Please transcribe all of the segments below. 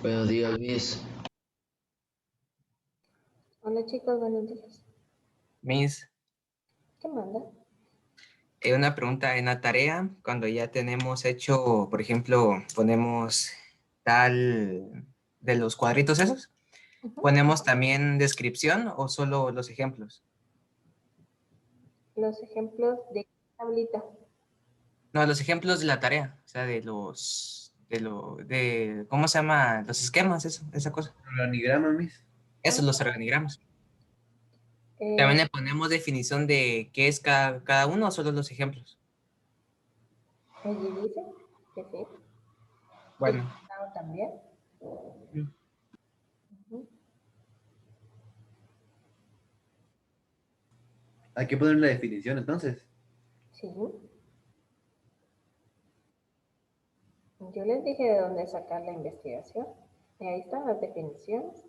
Buenos días, Miss. Hola chicos, buenos días. Miss, ¿Qué manda? una pregunta en la tarea, cuando ya tenemos hecho, por ejemplo, ponemos tal de los cuadritos esos, ¿ponemos también descripción o solo los ejemplos? Los ejemplos de tablita. No, los ejemplos de la tarea, o sea, ¿cómo se llama? Los esquemas, esa cosa. Organigrama, Miss. Esos, los organigramas. Eh, ¿También le ponemos definición de qué es cada uno o solo los ejemplos? allí dice que sí. Bueno. Etiquetado también. Ujú. Hay que poner la definición entonces. Sí. Yo les dije de dónde sacar la investigación. Y ahí están las definiciones.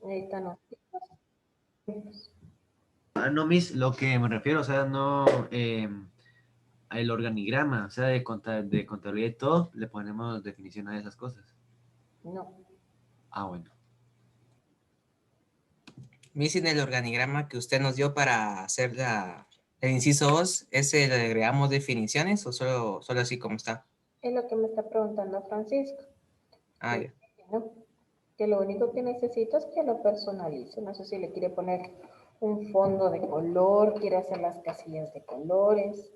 Y ahí están los tipos. Ah, no, Miss, lo que me refiero, o sea, no el organigrama, o sea, de contabilidad y todo, le ponemos definición a esas cosas. No. Ah, bueno. Miss, en el organigrama que usted nos dio para hacer el inciso 2, ¿ese le agregamos definiciones o solo así como está? Es lo que me está preguntando Francisco. Ah, Yo ya. dije que no. Que lo único que necesito es que lo personalice. No sé si le quiere poner un fondo de color, quiere hacer las casillas de colores.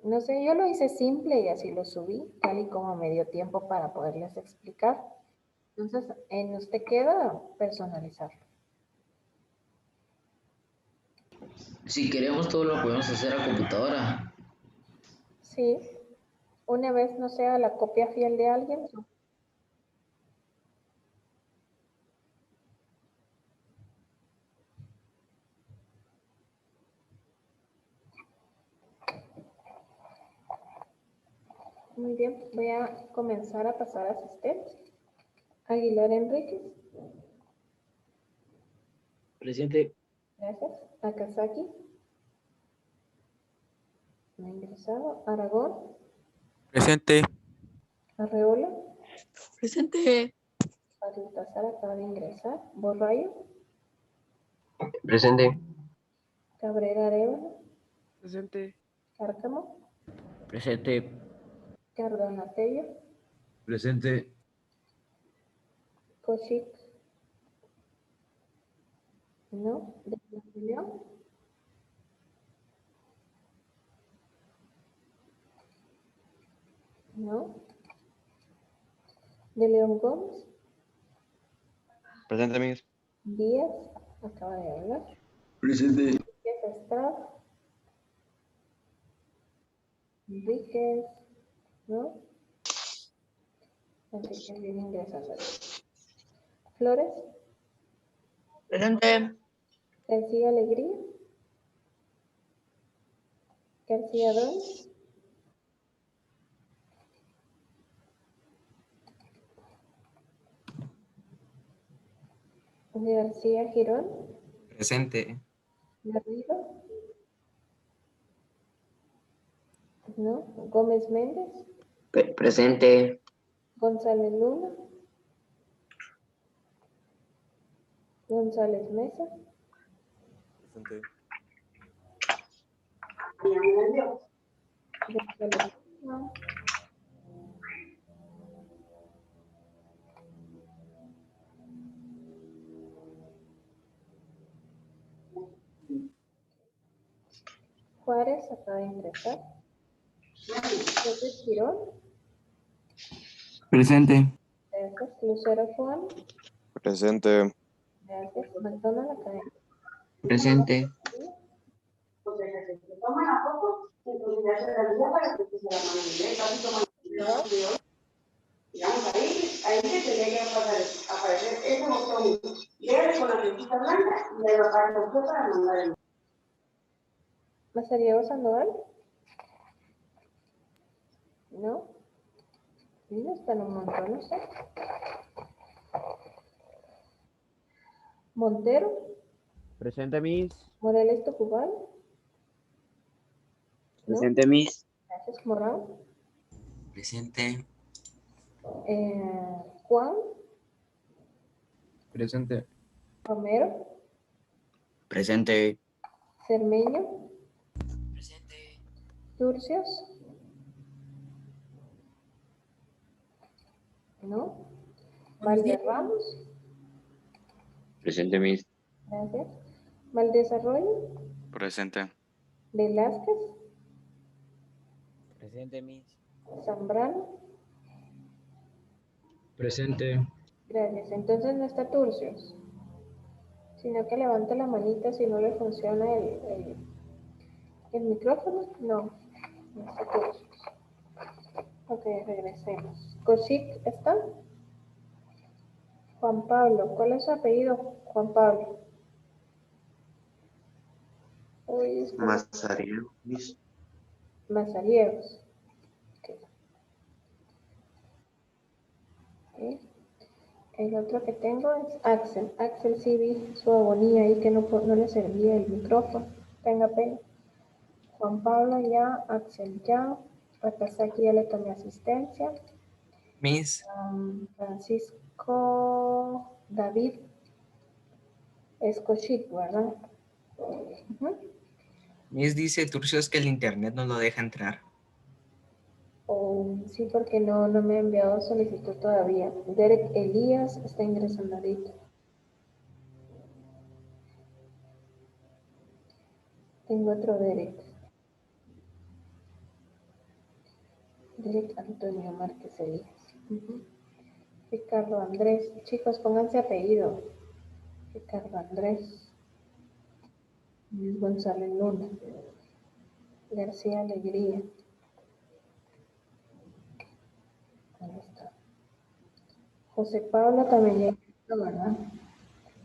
No sé, yo lo hice simple y así lo subí, tal y como me dio tiempo para poderles explicar. Entonces, en usted queda personalizarlo. Si queremos todo lo podemos hacer a computadora. Sí, una vez no sea la copia fiel de alguien. Muy bien, voy a comenzar a pasar asistente. Aguilar Enríquez. Presente. Gracias. Akazaki. No ha ingresado. Aragón. Presente. Arreola. Presente. Baltasar acaba de ingresar. Borrayo. Presente. Cabrera Arevalo. Presente. Cárcamo. Presente. Cardona Tello. Presente. Kochik. No. De León. No. De León Gómez. Presente, Miss. Díaz. Acaba de hablar. Presente. Enríquez Estrada. Enríquez. No. Enríquez viene ingresando. Flores. Presente. García Alegría. García Don. García Girón. Presente. Garrido. No. Gómez Méndez. Presente. González Luna. González Mesa. Presente. González Luna. Juárez acaba de ingresar. López Girón. Presente. Gracias. Lucero Juan. Presente. Gracias. McDonald acaba de Presente. Digamos, ahí se tendría que aparecer ese botón verde con la flechita blanca y ahí va a aparecer para mandar el. Mazariego Sandoval. No. No están un montón, no sé. Montero. Presente, Miss. Morales Tocubal. No. Presente, Miss. Gracias. Morán. Presente. Juan. Presente. Romero, Presente. Cermeño, Presente. Turcios, ¿no? Valderramos, Presente, Miss. gracias. Valdesarroyo, Presente. Velázquez, Presente, Miss. Zambrano, Presente. gracias. Entonces no está Turcios, sino que levante la manita si no le funciona el micrófono. No, no está Turcios. Ok, regresemos. Cosic está. Juan Pablo, ¿cuál es su apellido? Juan Pablo. Uy, es Mazariego, Miss. Mazariegos. Ok. Ok. El otro que tengo es Axel. Axel sí vi su agonía ahí que no le servía el micrófono. Tenga pena. Juan Pablo ya, Axel ya. Aquí ya le tomé asistencia. Miss, Francisco David Escochit, ¿verdad? Ujú. Miss dice Turcios que el internet no lo deja entrar. Sí, porque no me ha enviado solicitud todavía. Derek Elías está ingresando ahorita. Tengo otro Derek. Derek Antonio Márquez Elías. Ujú. Ricardo Andrés. Chicos, pónganse apellido. Ricardo Andrés. Luis González Luna. García Alegría. ¿Dónde está? José Pablo también ya ingresó, ¿verdad?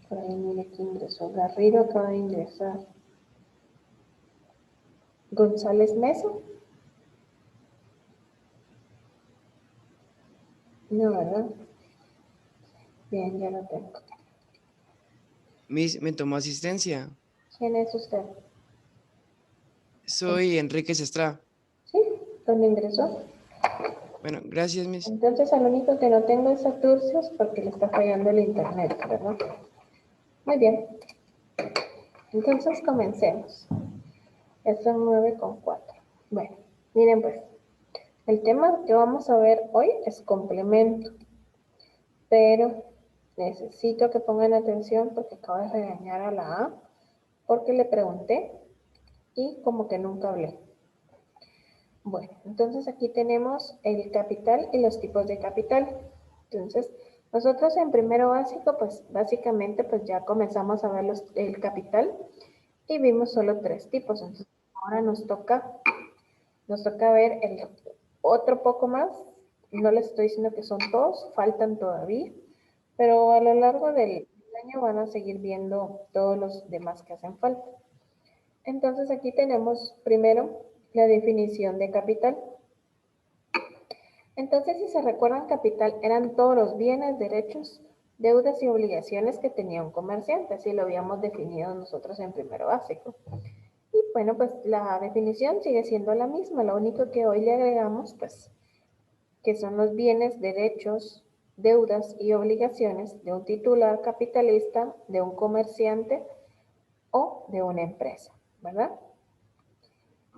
Por ahí mire que ingresó. Garrido acaba de ingresar. González Mesa. No, ¿verdad? Bien, ya lo tengo. Miss, me tomó asistencia. ¿Quién es usted? Soy Enrique Estrada. ¿Sí? ¿Dónde ingresó? Bueno, gracias, Miss. Entonces, al único que no tengo es a Turcios porque le está fallando el internet, ¿verdad? Muy bien. Entonces, comencemos. Ya son 9:04. Bueno, miren pues. El tema que vamos a ver hoy es complemento. Pero necesito que pongan atención porque acabo de regañar a la A porque le pregunté y como que nunca hablé. Bueno, entonces aquí tenemos el capital y los tipos de capital. Entonces, nosotros en primero básico, pues básicamente pues ya comenzamos a ver el capital y vimos solo 3 tipos. Entonces, ahora nos toca ver el otro poco más. No les estoy diciendo que son todos, faltan todavía, pero a lo largo del año van a seguir viendo todos los demás que hacen falta. Entonces aquí tenemos primero la definición de capital. Entonces, si se recuerdan, capital eran todos los bienes, derechos, deudas y obligaciones que tenía un comerciante. Así lo habíamos definido nosotros en primero básico. Y bueno, pues la definición sigue siendo la misma. Lo único que hoy le agregamos, pues, que son los bienes, derechos, deudas y obligaciones de un titular capitalista, de un comerciante o de una empresa, ¿verdad?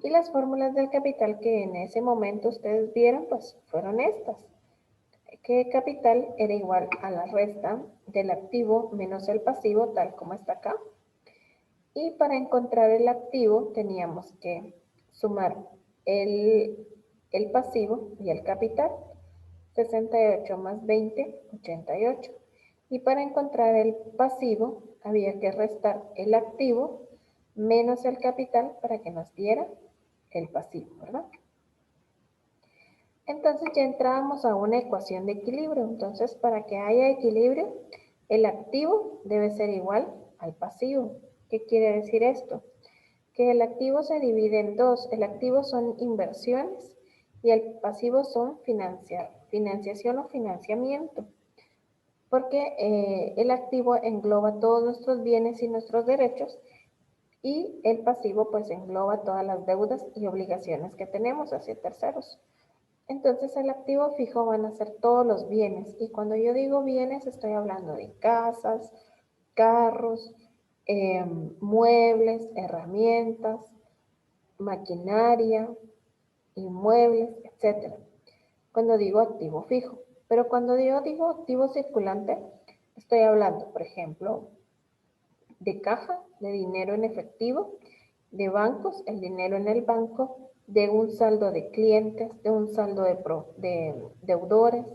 Y las fórmulas del capital que en ese momento ustedes vieron, pues fueron estas. Que capital era igual a la resta del activo menos el pasivo, tal como está acá. Y para encontrar el activo teníamos que sumar el pasivo y el capital. 68 más 20, 88. Y para encontrar el pasivo había que restar el activo menos el capital para que nos diera el pasivo, ¿verdad? Entonces ya entrábamos a una ecuación de equilibrio. Entonces, para que haya equilibrio, el activo debe ser igual al pasivo. ¿Qué quiere decir esto? Que el activo se divide en dos. El activo son inversiones y el pasivo son financiación o financiamiento. Porque el activo engloba todos nuestros bienes y nuestros derechos y el pasivo pues engloba todas las deudas y obligaciones que tenemos hacia terceros. Entonces el activo fijo van a ser todos los bienes. Y cuando yo digo bienes, estoy hablando de casas, carros, muebles, herramientas, maquinaria, inmuebles, etc. Cuando digo activo fijo. Pero cuando yo digo activo circulante, estoy hablando, por ejemplo, de caja, de dinero en efectivo, de bancos, el dinero en el banco, de un saldo de clientes, de un saldo de deudores,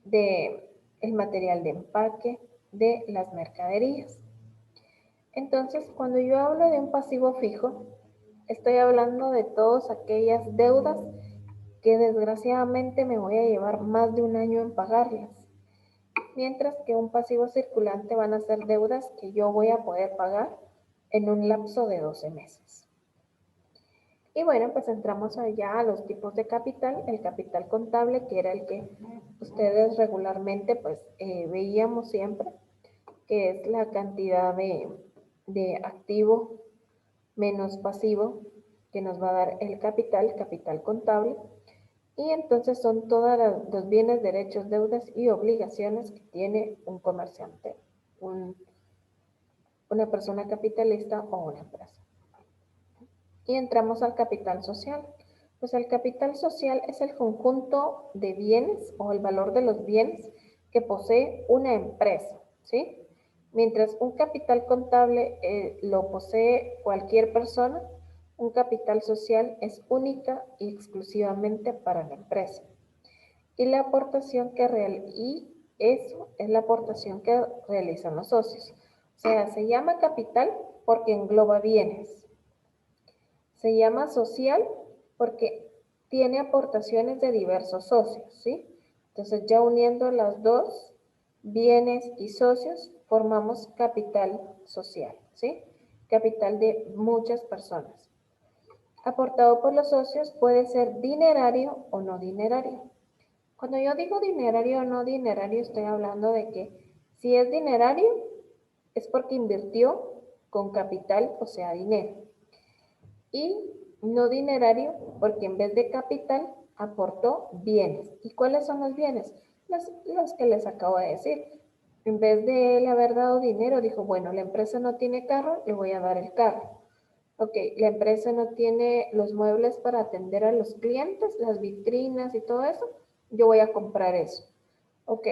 de el material de empaque, de las mercaderías. Entonces, cuando yo hablo de un pasivo fijo, estoy hablando de todas aquellas deudas que desgraciadamente me voy a llevar más de un año en pagarlas. Mientras que un pasivo circulante van a ser deudas que yo voy a poder pagar en un lapso de 12 meses. Y bueno, pues entramos allá a los tipos de capital. El capital contable, que era el que ustedes regularmente pues veíamos siempre, que es la cantidad de activo menos pasivo que nos va a dar el capital contable. Y entonces son todos los bienes, derechos, deudas y obligaciones que tiene un comerciante, una persona capitalista o una empresa. Y entramos al capital social. Pues el capital social es el conjunto de bienes o el valor de los bienes que posee una empresa, ¿sí? Mientras un capital contable lo posee cualquier persona, un capital social es única y exclusivamente para la empresa. Y la aportación eso es la aportación que realizan los socios. O sea, se llama capital porque engloba bienes. Se llama social porque tiene aportaciones de diversos socios, ¿sí? Entonces, ya uniendo las dos, bienes y socios, formamos capital social, ¿sí? Capital de muchas personas. Aportado por los socios puede ser dinerario o no dinerario. Cuando yo digo dinerario o no dinerario, estoy hablando de que si es dinerario, es porque invirtió con capital, o sea, dinero. Y no dinerario, porque en vez de capital aportó bienes. ¿Y cuáles son los bienes? Los que les acabo de decir. En vez de él haber dado dinero, dijo, bueno, la empresa no tiene carro, le voy a dar el carro. Ok, la empresa no tiene los muebles para atender a los clientes, las vitrinas y todo eso, yo voy a comprar eso. Ok,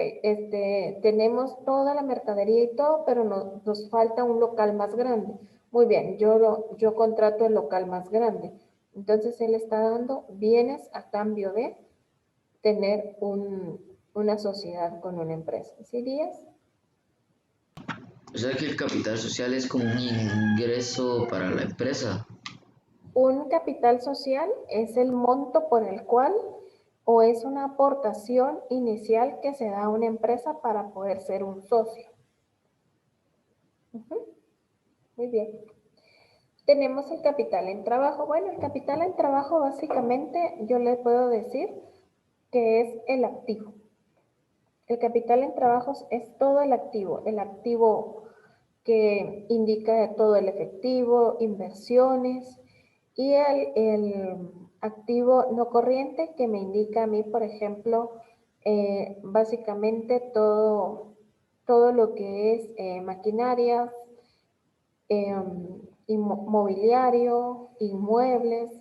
tenemos toda la mercadería y todo, pero nos falta un local más grande. Muy bien, yo contrato el local más grande. Entonces, él está dando bienes a cambio de tener una sociedad con una empresa. ¿Sí, Díaz? O sea que el capital social es como un ingreso para la empresa. Un capital social es el monto por el cual o es una aportación inicial que se da a una empresa para poder ser un socio. Muy bien. Tenemos el capital en trabajo. Bueno, el capital en trabajo básicamente yo les puedo decir que es el activo. El capital en trabajos es todo el activo que indica todo el efectivo, inversiones y el activo no corriente que me indica a mí, por ejemplo, básicamente todo lo que es maquinarias, mobiliario, inmuebles,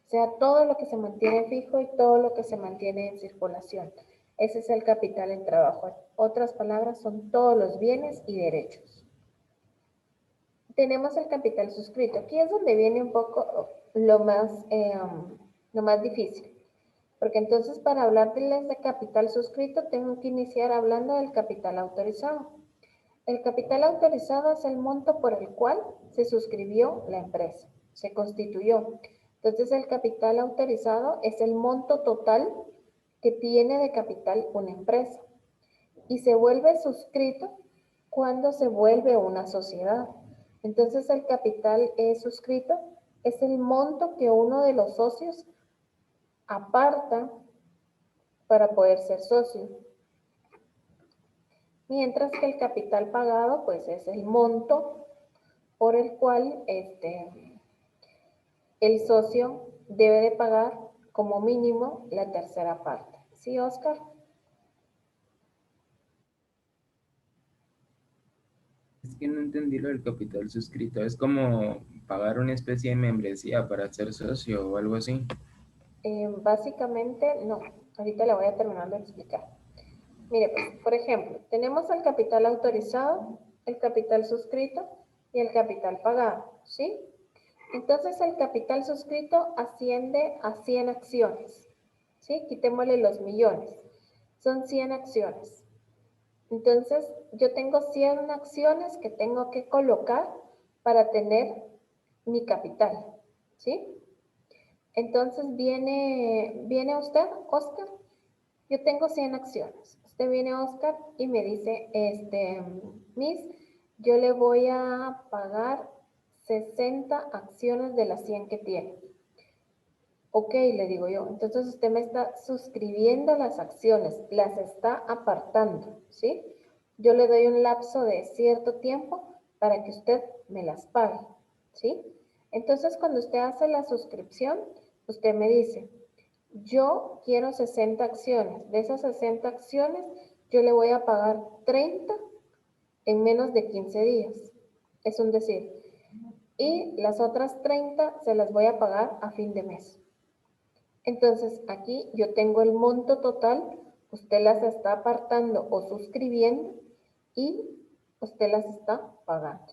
o sea, todo lo que se mantiene fijo y todo lo que se mantiene en circulación. Ese es el capital en trabajo. En otras palabras, son todos los bienes y derechos. Tenemos el capital suscrito. Aquí es donde viene un poco lo más difícil. Porque entonces para hablarles de capital suscrito tengo que iniciar hablando del capital autorizado. El capital autorizado es el monto por el cual se suscribió la empresa, se constituyó. Entonces el capital autorizado es el monto total que tiene de capital una empresa y se vuelve suscrito cuando se vuelve una sociedad. Entonces el capital suscrito es el monto que uno de los socios aparta para poder ser socio. Mientras que el capital pagado, pues es el monto por el cual el socio debe de pagar como mínimo la tercera parte. ¿Sí, Oscar? Es que no entendí lo del capital suscrito. Es como pagar una especie de membresía para ser socio o algo así. Básicamente, no. Ahorita le voy a terminar de explicar. Mire, pues, por ejemplo, tenemos el capital autorizado, el capital suscrito y el capital pagado, ¿sí? Entonces, el capital suscrito asciende a 100 acciones, ¿sí? Quitémosle los millones. Son 100 acciones. Entonces, yo tengo 100 acciones que tengo que colocar para tener mi capital, ¿sí? Entonces, viene usted, Oscar, yo tengo 100 acciones. Usted viene, Oscar, y me dice, Miss, yo le voy a pagar 60 acciones de las 100 que tiene. Ok, le digo yo, entonces usted me está suscribiendo las acciones, las está apartando, ¿sí? Yo le doy un lapso de cierto tiempo para que usted me las pague, ¿sí? Entonces, cuando usted hace la suscripción, usted me dice, yo quiero 60 acciones. De esas 60 acciones, yo le voy a pagar 30 en menos de 15 días. Es un decir. Y las otras 30 se las voy a pagar a fin de mes. Entonces, aquí yo tengo el monto total, usted las está apartando o suscribiendo y usted las está pagando.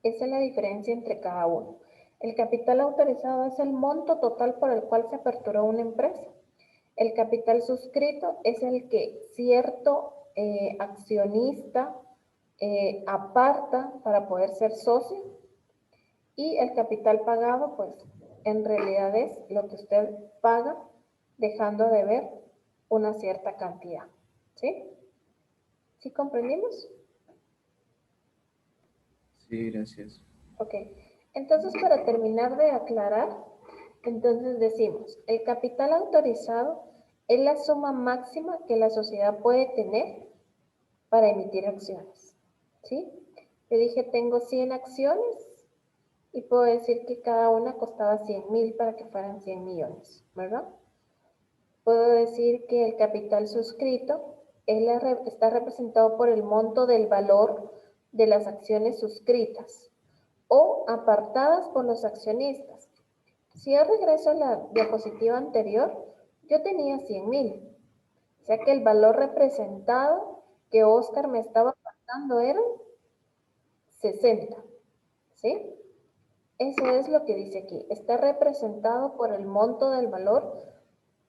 Esa es la diferencia entre cada uno. El capital autorizado es el monto total por el cual se aperturó una empresa. El capital suscrito es el que cierto accionista aparta para poder ser socio. Y el capital pagado, pues, en realidad es lo que usted paga dejando de ver una cierta cantidad. ¿Sí? ¿Sí comprendimos? Sí, gracias. Ok. Entonces, para terminar de aclarar, entonces decimos, el capital autorizado es la suma máxima que la sociedad puede tener para emitir acciones. ¿Sí? Le dije, tengo 100 acciones y puedo decir que cada una costaba 100,000 para que fueran 100 millones, ¿verdad? Puedo decir que el capital suscrito está representado por el monto del valor de las acciones suscritas o apartadas por los accionistas. Si yo regreso a la diapositiva anterior, yo tenía 100,000. O sea que el valor representado que Oscar me estaba apartando era 60. ¿Sí? Eso es lo que dice aquí. Está representado por el monto del valor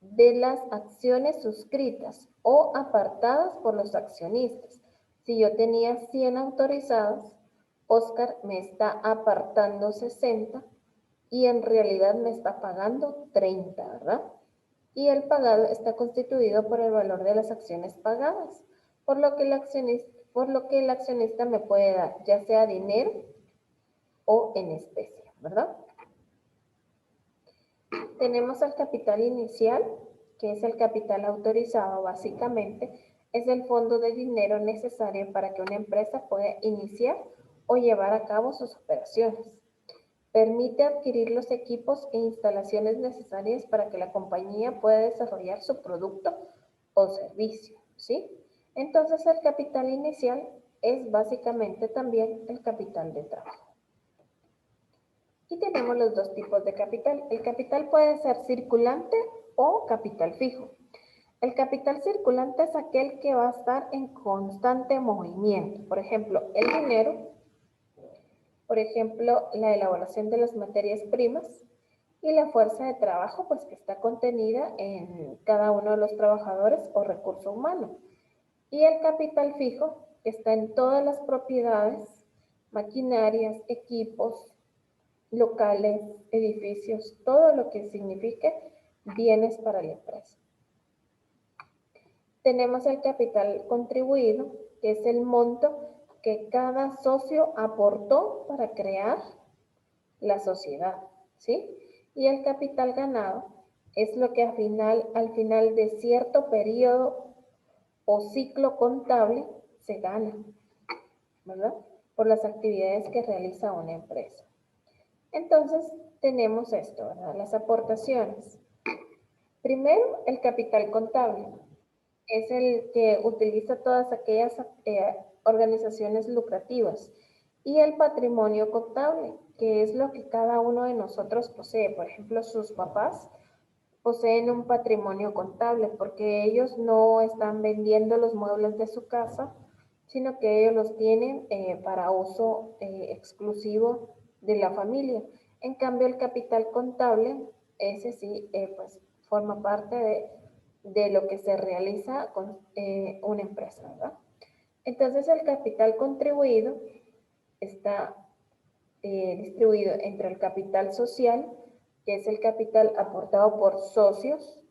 de las acciones suscritas o apartadas por los accionistas. Si yo tenía 100 autorizadas, Oscar me está apartando 60 y en realidad me está pagando 30, ¿verdad? Y el pagado está constituido por el valor de las acciones pagadas, por lo que el accionista me puede dar, ya sea dinero o en especie, ¿verdad? Tenemos el capital inicial, que es el capital autorizado, básicamente, es el fondo de dinero necesario para que una empresa pueda iniciar o llevar a cabo sus operaciones. Permite adquirir los equipos e instalaciones necesarias para que la compañía pueda desarrollar su producto o servicio, ¿sí? Entonces, el capital inicial es básicamente también el capital de trabajo. Y tenemos los dos tipos de capital. El capital puede ser circulante o capital fijo. El capital circulante es aquel que va a estar en constante movimiento. Por ejemplo, el dinero, por ejemplo, la elaboración de las materias primas y la fuerza de trabajo, pues que está contenida en cada uno de los trabajadores o recurso humano. Y el capital fijo está en todas las propiedades, maquinarias, equipos, locales, edificios, todo lo que signifique bienes para la empresa. Tenemos el capital contribuido, que es el monto que cada socio aportó para crear la sociedad, ¿sí? Y el capital ganado es lo que al final de cierto periodo o ciclo contable se gana, ¿verdad? Por las actividades que realiza una empresa. Entonces, tenemos esto, ¿verdad? Las aportaciones. Primero, el capital contable. Es el que utiliza todas aquellas organizaciones lucrativas. Y el patrimonio contable, que es lo que cada uno de nosotros posee. Por ejemplo, sus papás poseen un patrimonio contable porque ellos no están vendiendo los muebles de su casa, sino que ellos los tienen para uso exclusivo de la familia. En cambio, el capital contable, ese sí, pues forma parte de lo que se realiza con una empresa, ¿verdad? Entonces, el capital contribuido está distribuido entre el capital social, que es el capital aportado por socios,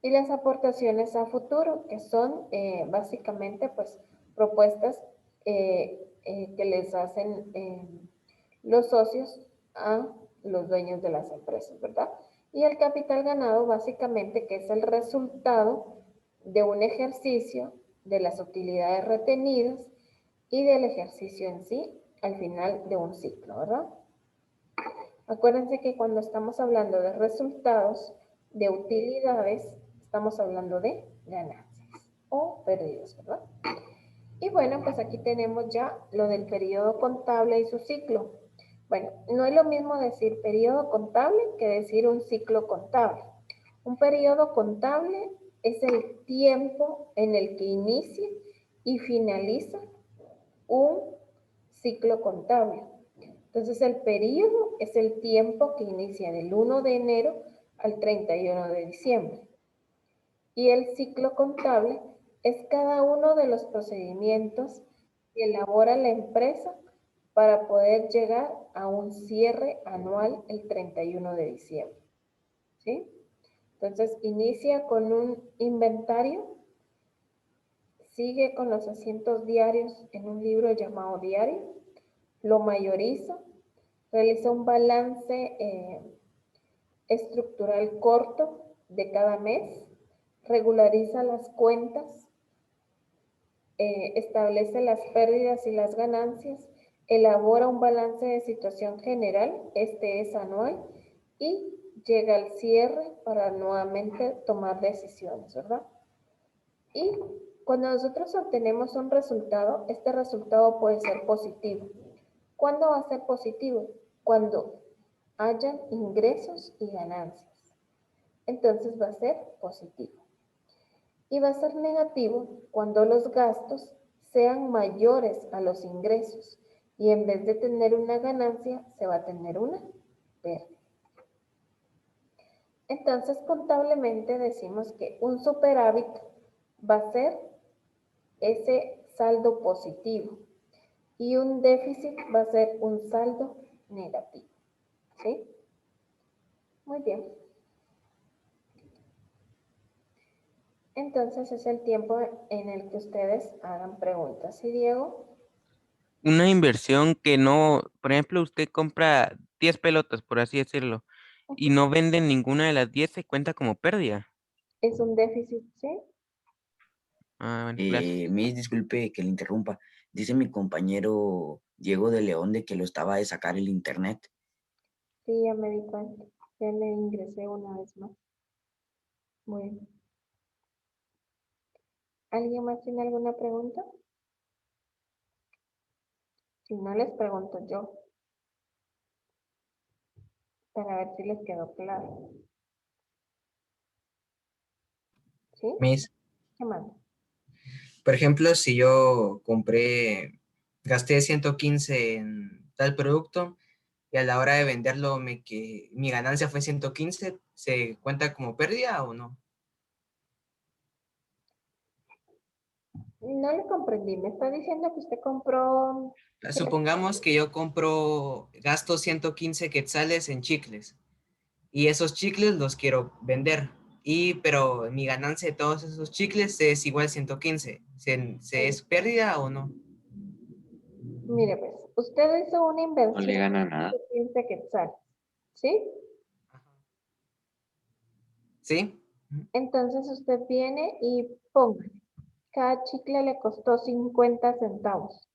y las aportaciones a futuro, que son básicamente pues propuestas que les hacen los socios a los dueños de las empresas, ¿verdad? Y el capital ganado básicamente que es el resultado de un ejercicio, de las utilidades retenidas y del ejercicio en sí al final de un ciclo, ¿verdad? Acuérdense que cuando estamos hablando de resultados, de utilidades, estamos hablando de ganancias o pérdidas, ¿verdad? Y bueno, pues aquí tenemos ya lo del periodo contable y su ciclo. Bueno, no es lo mismo decir periodo contable que decir un ciclo contable. Un periodo contable es el tiempo en el que inicia y finaliza un ciclo contable. Entonces el periodo es el tiempo que inicia del 1 de enero al 31 de diciembre. Y el ciclo contable es cada uno de los procedimientos que elabora la empresa para poder llegar a un cierre anual el 31 de diciembre. ¿Sí? Entonces inicia con un inventario, sigue con los asientos diarios en un libro llamado diario, lo mayoriza, realiza un balance estructural corto de cada mes, regulariza las cuentas, establece las pérdidas y las ganancias, elabora un balance de situación general, este es anual, y llega al cierre para nuevamente tomar decisiones, ¿verdad? Y cuando nosotros obtenemos un resultado, este resultado puede ser positivo. ¿Cuándo va a ser positivo? Cuando hayan ingresos y ganancias. Entonces va a ser positivo. Y va a ser negativo cuando los gastos sean mayores a los ingresos y en vez de tener una ganancia, se va a tener una pérdida. Entonces, contablemente decimos que un superávit va a ser ese saldo positivo y un déficit va a ser un saldo negativo. ¿Sí? Muy bien. Entonces es el tiempo en el que ustedes hagan preguntas. ¿Sí, Diego? Una inversión que no, por ejemplo, usted compra 10 pelotas, por así decirlo, y no vende ninguna de las 10, ¿se cuenta como pérdida? Es un déficit, ¿sí? Ah, bueno, gracias. Miss, disculpe que le interrumpa. Dice mi compañero Diego de León de que lo estaba de sacar el internet. Sí, ya me di cuenta. Ya le ingresé una vez más. Bueno. ¿Alguien más tiene alguna pregunta? Si no, les pregunto yo. Para ver si les quedó claro. ¿Sí? Miss, ¿Qué más? por ejemplo, si yo gasté 115 en tal producto y a la hora de venderlo mi ganancia fue 115, ¿se cuenta como pérdida o no? No le comprendí. Me está diciendo que usted compró... Supongamos que yo gasto 115 quetzales en chicles y esos chicles los quiero vender, pero mi ganancia de todos esos chicles es igual 115. ¿Se es pérdida o no? Mire, pues, usted hizo una No le inversión gana nada. de 15 quetzales, ¿sí? ¿Sí? Entonces usted viene y ponga, cada chicle le costó 50 centavos.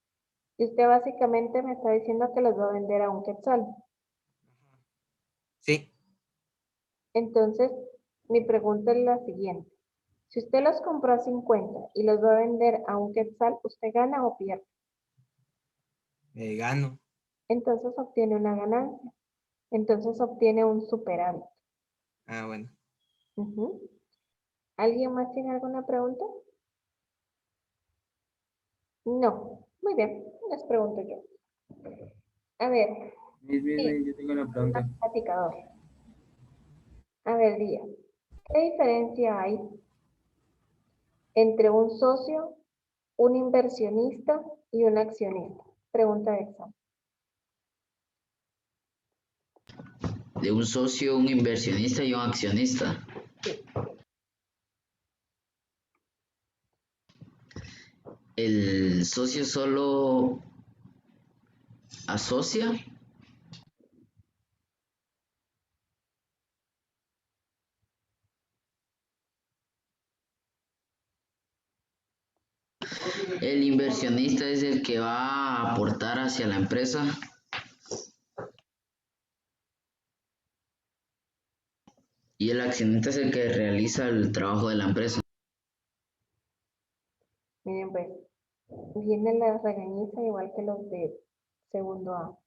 Y usted básicamente me está diciendo que los va a vender a un quetzal. Sí. Entonces, mi pregunta es la siguiente. Si usted los compró a 50 y los va a vender a un quetzal, ¿usted gana o pierde? Gano. Entonces obtiene una ganancia. Entonces obtiene un superávit. Ah, bueno. Ujú. ¿Alguien más tiene alguna pregunta? No. Muy bien, les pregunto yo. A ver, sí, Yo tengo una un pregunta. platicador. A ver, Día, ¿qué diferencia hay entre un socio, un inversionista y un accionista? Pregunta de examen. De un socio, un inversionista y un accionista. Sí. El socio solo asocia. El inversionista es el que va a aportar hacia la empresa. Y el accionista es el que realiza el trabajo de la empresa. Miren, pues, viene la regañiza igual que los de segundo A.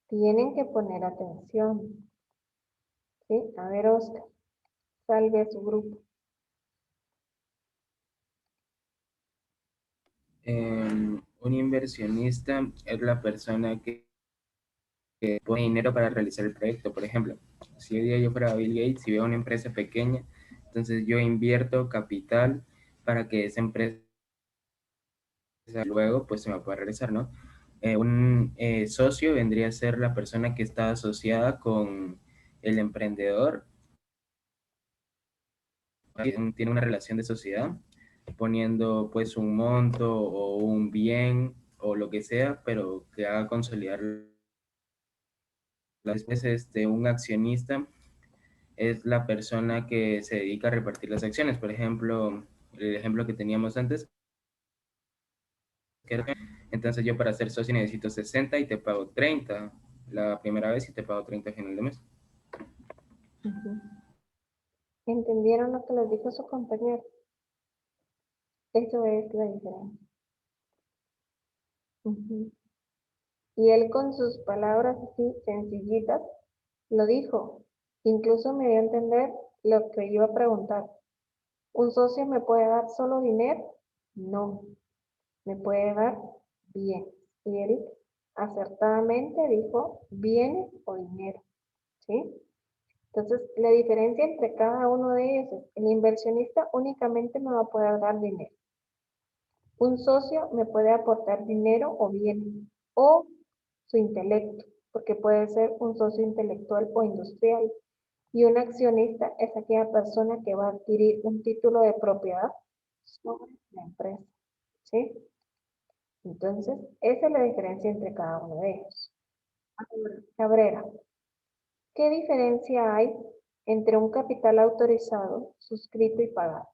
Tienen que poner atención. ¿Sí? A ver, Oscar, salve a su grupo. Un inversionista es la persona que pone dinero para realizar el proyecto. Por ejemplo, si hoy día yo fuera Bill Gates y veo una empresa pequeña, entonces yo invierto capital para que esa empresa luego pues se me pueda regresar, ¿no? Un socio vendría a ser la persona que está asociada con el emprendedor, tiene una relación de sociedad, poniendo pues un monto o un bien o lo que sea, pero que haga consolidar las veces de un accionista es la persona que se dedica a repartir las acciones. Por ejemplo, el ejemplo que teníamos antes, entonces yo para ser socio necesito 60 y te pago 30 la primera vez y te pago 30 al final de mes. Ujú. ¿Entendieron lo que les dijo su compañero? Eso es la diferencia. Ujú. Y él con sus palabras así sencillitas lo dijo. Incluso me dio a entender lo que iba a preguntar. ¿Un socio me puede dar solo dinero? No, me puede dar bien. Y él acertadamente dijo bienes o dinero. ¿Sí? Entonces, la diferencia entre cada uno de ellos es, el inversionista únicamente me va a poder dar dinero. Un socio me puede aportar dinero o bienes, o su intelecto, porque puede ser un socio intelectual o industrial. Y un accionista es aquella persona que va a adquirir un título de propiedad sobre la empresa. ¿Sí? Entonces, esa es la diferencia entre cada uno de ellos. Ahora, Cabrera, ¿qué diferencia hay entre un capital autorizado, suscrito y pagado?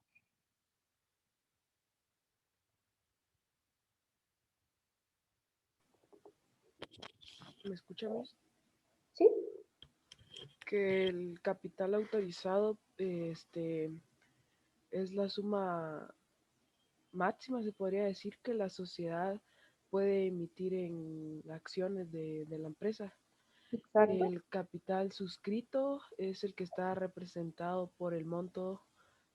¿Me escucha, Miss? ¿Sí? Que el capital autorizado es la suma máxima, se podría decir, que la sociedad puede emitir en acciones de la empresa. Exacto. El capital suscrito es el que está representado por el monto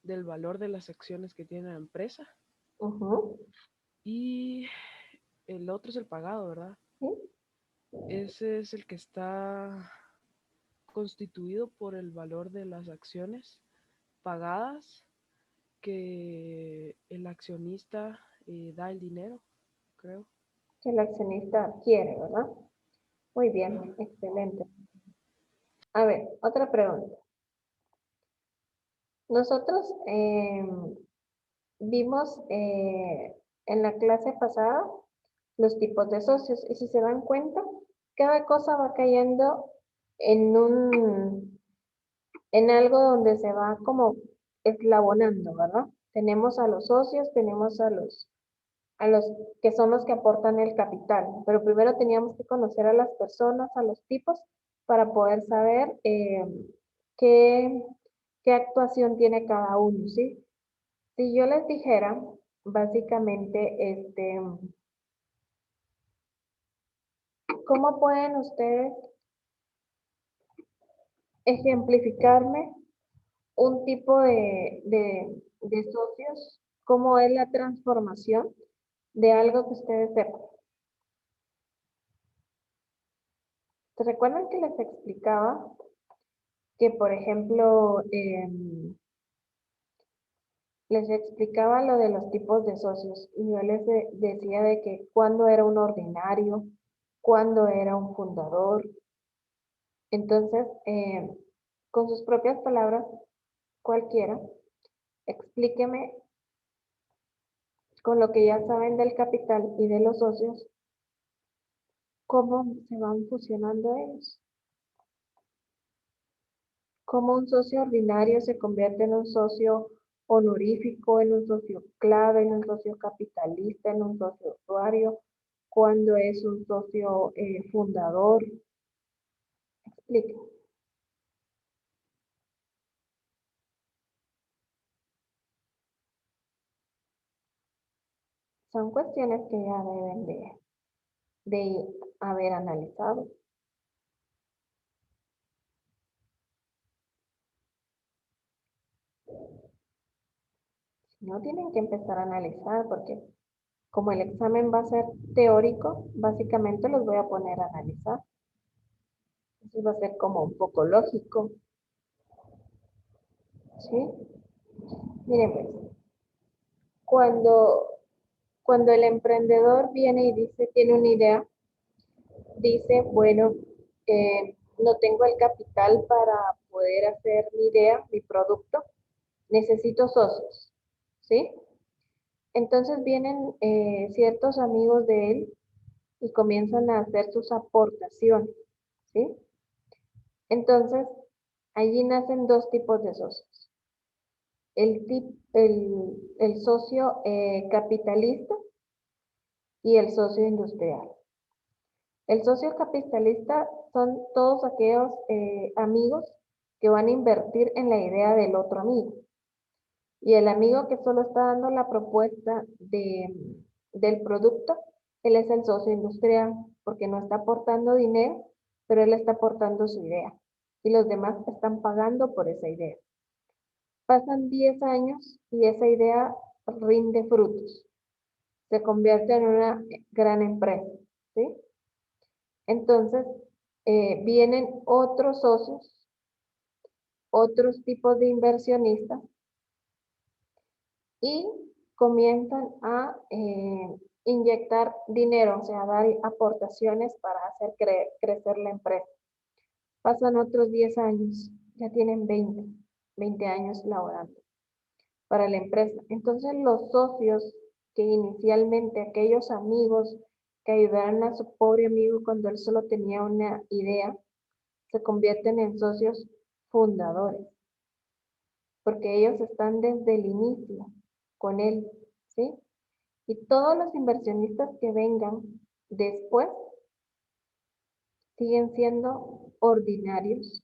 del valor de las acciones que tiene la empresa. Ujú. Y el otro es el pagado, ¿verdad? ¿Sí? Ese es el que está constituido por el valor de las acciones pagadas que el accionista da el dinero, creo. Que el accionista adquiere, ¿verdad? Muy bien, excelente. A ver, otra pregunta. Nosotros vimos en la clase pasada los tipos de socios y si se dan cuenta, cada cosa va cayendo en en algo donde se va como eslabonando, ¿verdad? Tenemos a los socios, tenemos a los que son los que aportan el capital, pero primero teníamos que conocer a las personas, a los tipos, para poder saber qué, qué actuación tiene cada uno, ¿sí? Si yo les dijera, básicamente, ¿cómo pueden ustedes ejemplificarme un tipo de socios? ¿Cómo es la transformación de algo que ustedes sepan? ¿Se recuerdan que les explicaba que, por ejemplo, les explicaba lo de los tipos de socios y yo les decía de que cuándo era un ordinario, cuándo era un fundador? Entonces, con sus propias palabras, cualquiera, explíqueme con lo que ya saben del capital y de los socios, cómo se van fusionando ellos. Cómo un socio ordinario se convierte en un socio honorífico, en un socio clave, en un socio capitalista, en un socio usuario, cuando es un socio fundador. Explique. Son cuestiones que ya deben de haber analizado. No tienen que empezar a analizar porque como el examen va a ser teórico, básicamente los voy a poner a analizar. Eso va a ser como un poco lógico. ¿Sí? Miren pues, cuando el emprendedor viene y dice, tiene una idea, dice, bueno, no tengo el capital para poder hacer mi idea, mi producto, necesito socios, ¿sí? Entonces vienen ciertos amigos de él y comienzan a hacer sus aportaciones, ¿sí? Entonces, allí nacen dos tipos de socios. El socio capitalista y el socio industrial. El socio capitalista son todos aquellos amigos que van a invertir en la idea del otro amigo. Y el amigo que solo está dando la propuesta del producto, él es el socio industrial, porque no está aportando dinero, pero él está aportando su idea. Y los demás están pagando por esa idea. Pasan 10 años y esa idea rinde frutos. Se convierte en una gran empresa, ¿sí? Entonces, vienen otros socios, otros tipos de inversionistas y comienzan a inyectar dinero, o sea, dar aportaciones para hacer crecer la empresa. Pasan otros 10 años, ya tienen 20 años laborando para la empresa. Entonces, los socios que inicialmente, aquellos amigos que ayudaron a su pobre amigo cuando él solo tenía una idea, se convierten en socios fundadores, porque ellos están desde el inicio con él, ¿sí? Y todos los inversionistas que vengan después siguen siendo ordinarios,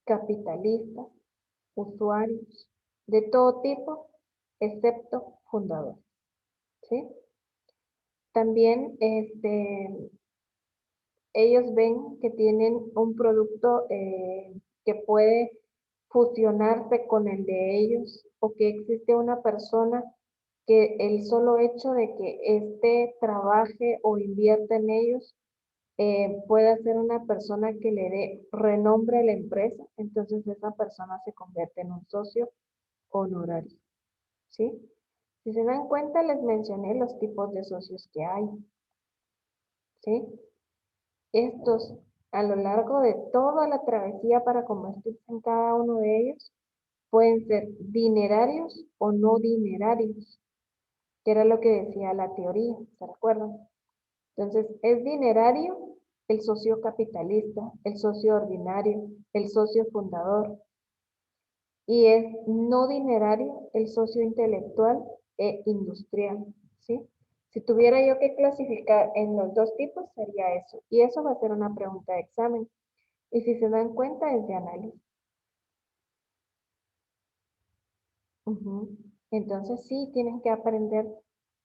capitalistas, usuarios, de todo tipo, excepto fundadores, ¿sí? También ellos ven que tienen un producto que puede fusionarse con el de ellos o que existe una persona que el solo hecho de que éste trabaje o invierta en ellos puede ser una persona que le dé renombre a la empresa, entonces esa persona se convierte en un socio honorario, ¿sí? Si se dan cuenta, les mencioné los tipos de socios que hay, ¿sí? Estos, a lo largo de toda la travesía para convertirse en cada uno de ellos, pueden ser dinerarios o no dinerarios, que era lo que decía la teoría, ¿se recuerdan? Entonces, es dinerario el socio capitalista, el socio ordinario, el socio fundador, y es no dinerario el socio intelectual e industrial, ¿sí? Si tuviera yo que clasificar en los dos tipos, sería eso. Y eso va a ser una pregunta de examen. Y si se dan cuenta, es de análisis. Ujú. Entonces sí, tienen que aprender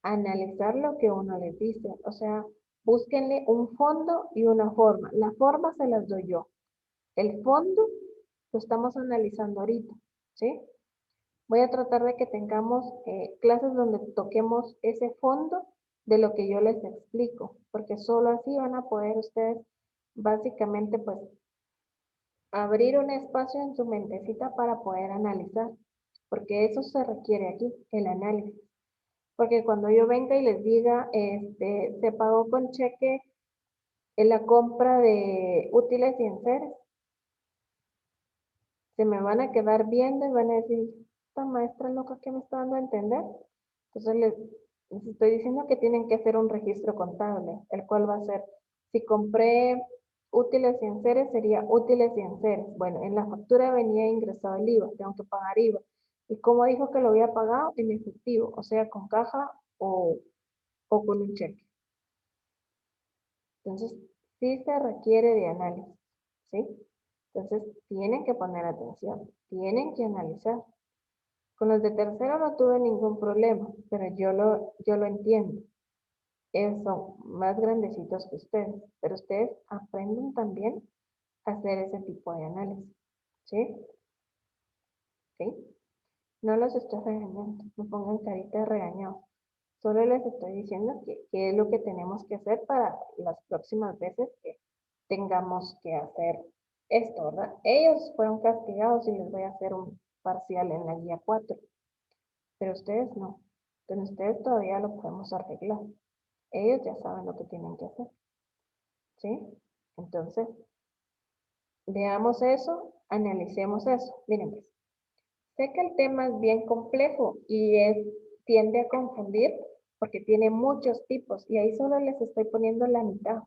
a analizar lo que uno les dice. O sea, búsquenle un fondo y una forma. La forma se las doy yo. El fondo lo estamos analizando ahorita, ¿sí? Voy a tratar de que tengamos clases donde toquemos ese fondo de lo que yo les explico, porque solo así van a poder ustedes básicamente pues abrir un espacio en su mentecita para poder analizar, porque eso se requiere aquí, el análisis. Porque cuando yo venga y les diga, se pagó con cheque en la compra de útiles y enseres, se me van a quedar viendo y van a decir, esta maestra loca que me está dando a entender. Entonces les estoy diciendo que tienen que hacer un registro contable, el cual va a ser, si compré útiles y enseres, sería útiles y enseres. Bueno, en la factura venía ingresado el IVA, tengo que pagar IVA. ¿Y cómo dijo que lo había pagado? En efectivo, o sea, con caja o con un cheque. Entonces, sí se requiere de análisis, ¿sí? Entonces, tienen que poner atención, tienen que analizar. Con los de tercero no tuve ningún problema, pero yo lo entiendo. Ellos son más grandecitos que ustedes, pero ustedes aprenden también a hacer ese tipo de análisis, ¿sí? ¿Sí? No los estoy regañando, no pongan carita de regañado. Solo les estoy diciendo qué es lo que tenemos que hacer para las próximas veces que tengamos que hacer esto, ¿verdad? Ellos fueron castigados y les voy a hacer un parcial en la guía 4, pero ustedes no. Entonces ustedes todavía lo podemos arreglar. Ellos ya saben lo que tienen que hacer, ¿sí? Entonces, veamos eso, analicemos eso. Miren, pues, sé que el tema es bien complejo y tiende a confundir porque tiene muchos tipos y ahí solo les estoy poniendo la mitad.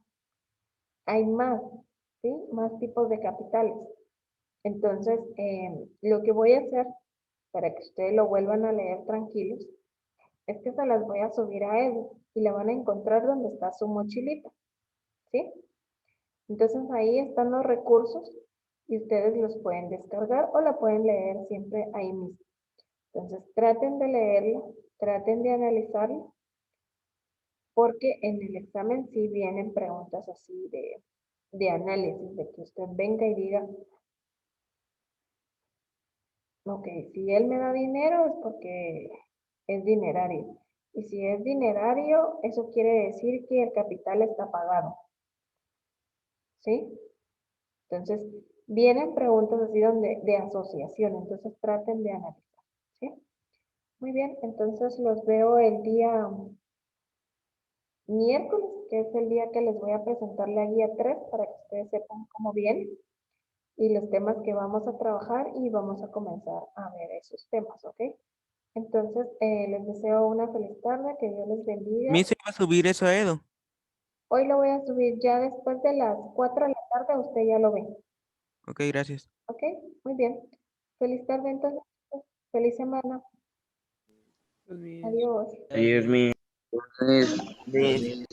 Hay más, ¿sí? Más tipos de capitales. Entonces, lo que voy a hacer para que ustedes lo vuelvan a leer tranquilos es que se las voy a subir a Edu y la van a encontrar donde está su mochilita, ¿sí? Entonces ahí están los recursos y ustedes los pueden descargar o la pueden leer siempre ahí mismo. Entonces traten de leerla, traten de analizarla, porque en el examen sí vienen preguntas así de análisis, de que usted venga y diga, ok, si él me da dinero es porque es dinerario. Y si es dinerario, eso quiere decir que el capital está pagado. ¿Sí? Entonces, vienen preguntas así de asociación, entonces traten de analizar. ¿Sí? Muy bien, entonces los veo el día miércoles, que es el día que les voy a presentar la guía 3 para que ustedes sepan cómo viene y los temas que vamos a trabajar y vamos a comenzar a ver esos temas, ¿ok? Entonces, les deseo una feliz tarde, que Dios les bendiga. ¿Me se va a subir eso a Edo? Hoy lo voy a subir ya después de las 4 de la tarde, usted ya lo ve. Ok, gracias. Ok, muy bien. Feliz tarde entonces. Feliz semana. Pues, Adiós. Adiós, mi. Entonces,